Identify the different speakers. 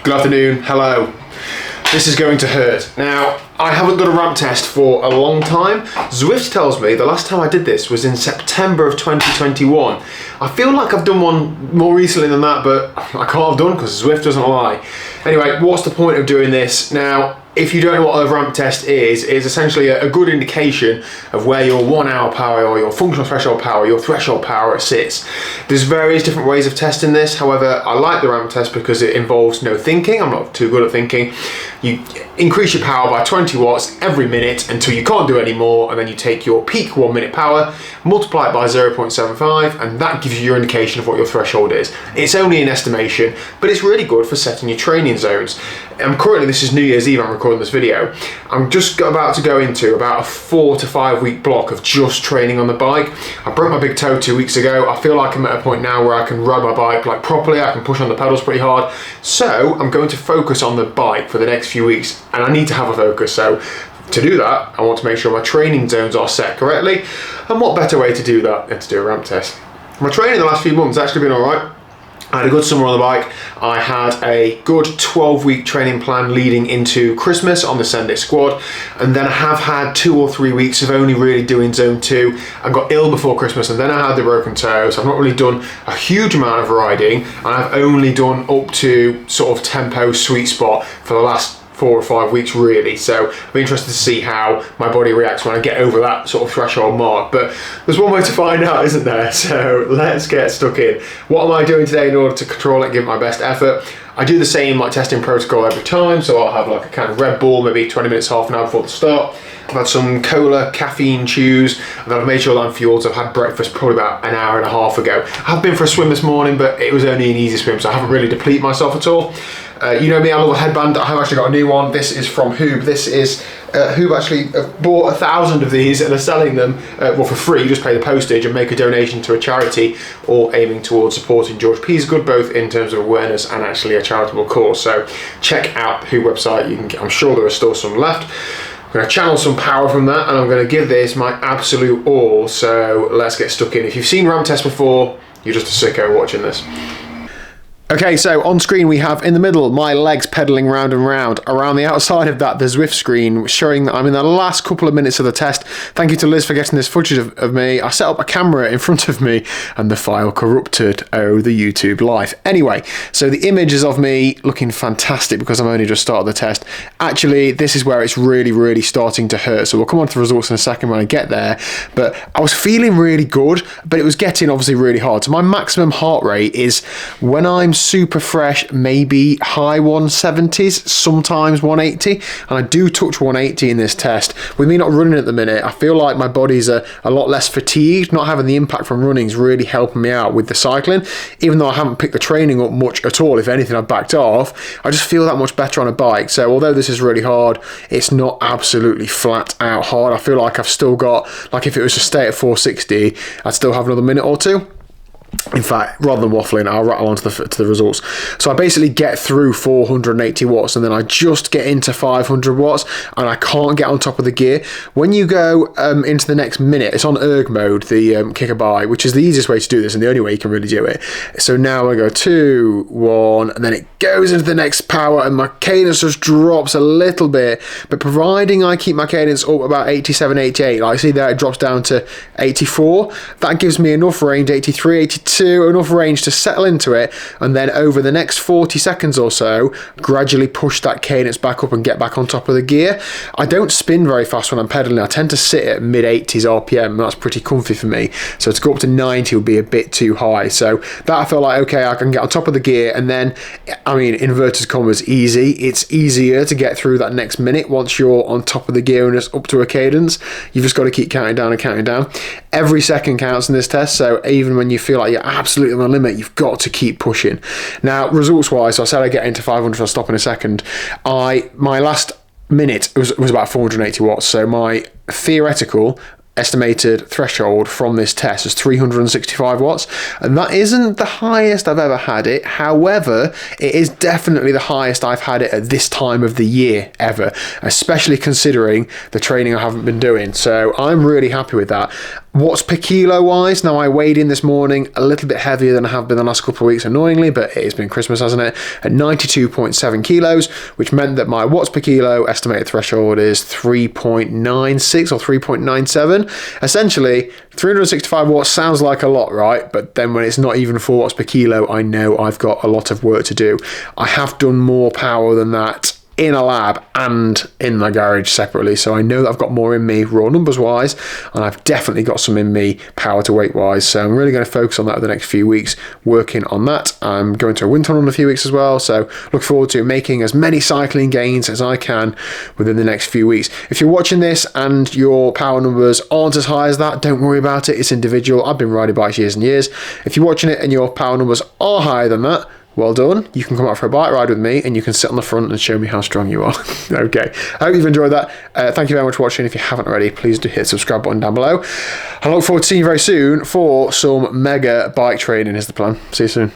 Speaker 1: Good afternoon, hello. This is going to hurt. Now, I haven't done a ramp test for a long time. Zwift tells me the last time I did this was in September of 2021. I feel like I've done one more recently than that, but I can't have done because Zwift doesn't lie. Anyway, what's the point of doing this? Now, if you don't know what a ramp test is, it's essentially a good indication of where your 1 hour power or your functional threshold power, your threshold power sits. There's various different ways of testing this. However, I like the ramp test because it involves no thinking. I'm not too good at thinking. You increase your power by 20 watts every minute until you can't do any more, and then you take your peak 1 minute power, multiply it by 0.75, and that gives you your indication of what your threshold is. It's only an estimation, but it's really good for setting your training zones. Currently, this is New Year's Eve, I'm recording this video. I'm just about to go into about a 4 to 5 week block of just training on the bike. I broke my big toe 2 weeks ago. I feel like I'm at a point now where I can ride my bike like properly. I can push on the pedals pretty hard. So I'm going to focus on the bike for the next few weeks, and I need to have a focus. So to do that, I want to make sure my training zones are set correctly. And what better way to do that than to do a ramp test? My training the last few months has actually been all right. I had a good summer on the bike. I had a good 12-week training plan leading into Christmas on the Sunday squad, and then I have had 2 or 3 weeks of only really doing zone 2. I got ill before Christmas, and then I had the broken toe, so I've not really done a huge amount of riding, and I've only done up to sort of tempo sweet spot for the last 4 or 5 weeks really. So I'm interested to see how my body reacts when I get over that sort of threshold mark. But there's one way to find out, isn't there? So let's get stuck in. What am I doing today in order to control it and give it my best effort? I do the same like testing protocol every time. So I'll have like a kind of Red Bull, maybe 20 minutes, half an hour before the start. I've had some cola, caffeine chews, and then I've made sure that I'm fueled. So I've had breakfast probably about an hour and a half ago. I have been for a swim this morning, but it was only an easy swim, so I haven't really depleted myself at all. You know me, I love a headband. I have actually got a new one. This is from Hoob. This is Hoob actually bought 1,000 of these and are selling them well for free. You just pay the postage and make a donation to a charity, all aiming towards supporting George Peasgood, both in terms of awareness and actually a charitable cause. So check out the Hoob website. You can get, I'm sure there are still some left. I'm going to channel some power from that, and I'm going to give this my absolute all. So let's get stuck in. If you've seen ramp tests before, you're just a sicko watching this. Okay, so on screen we have in the middle my legs pedaling round and round. Around the outside of that, the Zwift screen showing that I'm in the last couple of minutes of the test. Thank you to Liz for getting this footage of me. I set up a camera in front of me and the file corrupted. Oh, the YouTube life. Anyway, so the image is of me looking fantastic because I'm only just started the test. Actually, this is where it's really, really starting to hurt. So we'll come on to the results in a second when I get there. But I was feeling really good, but it was getting obviously really hard. So my maximum heart rate is when I'm super fresh, maybe high 170s, sometimes 180, and I do touch 180 in this test. With me not running at the minute, I feel like my body's a lot less fatigued. Not having the impact from running is really helping me out with the cycling, even though I haven't picked the training up much at all. If anything, I've backed off. I just feel that much better on a bike. So although this is really hard, it's not absolutely flat out hard. I feel like I've still got, like if it was to stay at 460, I'd still have another minute or two. In fact, rather than waffling, I'll rattle on to the results. So I basically get through 480 watts and then I just get into 500 watts and I can't get on top of the gear. When you go into the next minute, it's on erg mode, the kicker by, which is the easiest way to do this and the only way you can really do it. So now I go 2, 1, and then it goes into the next power and my cadence just drops a little bit. But providing I keep my cadence up about 87, 88, like see there it drops down to 84, that gives me enough range, 83, 82, enough range to settle into it, and then over the next 40 seconds or so gradually push that cadence back up and get back on top of the gear. I don't spin very fast when I'm pedaling. I tend to sit at mid 80s RPM, and that's pretty comfy for me. So to go up to 90 would be a bit too high. So that I felt like, okay, I can get on top of the gear, and then, I mean, inverted commas, easy. It's easier to get through that next minute once you're on top of the gear and it's up to a cadence. You've just got to keep counting down and counting down. Every second counts in this test, so even when you feel like you're absolutely on the limit, you've got to keep pushing. Now, results wise, so I said I get into 500, I'll stop in a second. My last minute was about 480 watts, so my theoretical estimated threshold from this test is 365 watts, and that isn't the highest I've ever had it. However, it is definitely the highest I've had it at this time of the year ever, especially considering the training I haven't been doing. So I'm really happy with that. Watts per kilo wise, now I weighed in this morning a little bit heavier than I have been the last couple of weeks, annoyingly, but it's been Christmas, hasn't it? At 92.7 kilos, which meant that my watts per kilo estimated threshold is 3.96 or 3.97. Essentially, 365 watts sounds like a lot, right? But then when it's not even 4 watts per kilo, I know I've got a lot of work to do. I have done more power than that in a lab and in my garage separately, so I know that I've got more in me raw numbers wise, and I've definitely got some in me power to weight wise, so I'm really going to focus on that over the next few weeks, working on that. I'm going to a winter run in a few weeks as well, so look forward to making as many cycling gains as I can within the next few weeks. If you're watching this and your power numbers aren't as high as that, don't worry about it, it's individual. I've been riding bikes years and years. If you're watching it and your power numbers are higher than that, well done. You can come out for a bike ride with me and you can sit on the front and show me how strong you are. Okay, I hope you've enjoyed that. Thank you very much for watching. If you haven't already, please do hit the subscribe button down below. I look forward to seeing you very soon for some mega bike training is the plan. See you soon.